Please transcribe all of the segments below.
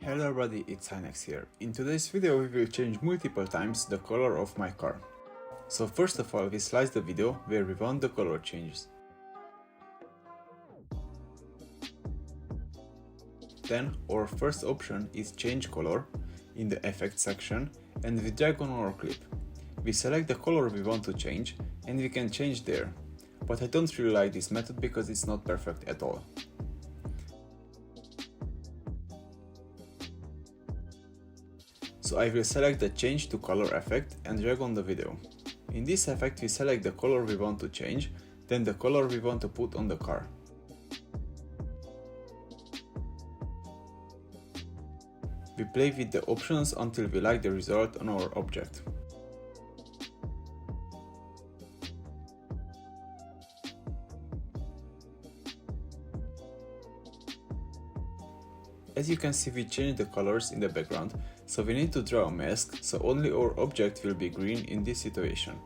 Hello everybody, it's Hynex here. In today's video we will change multiple times the color of my car. So first of all we slice the video where we want the color changes. Then our first option is change color in the effects section and we drag on our clip. We select the color we want to change and we can change there. But I don't really like this method because it's not perfect at all. So I will select the change to color effect and drag on the video. In this effect we select the color we want to change, then the color we want to put on the car. We play with the options until we like the result on our object. As you can see, we changed the colors in the background, so we need to draw a mask, so only our object will be green in this situation.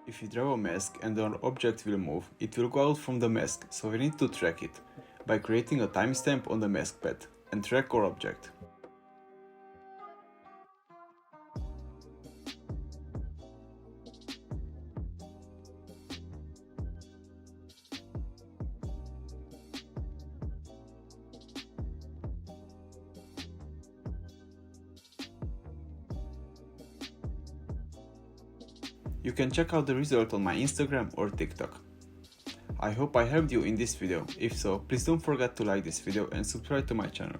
If you draw a mask and our object will move, it will go out from the mask, so we need to track it by creating a timestamp on the mask pad and track our object. You can check out the result on my Instagram or TikTok. I hope I helped you in this video. If so, please don't forget to like this video and subscribe to my channel.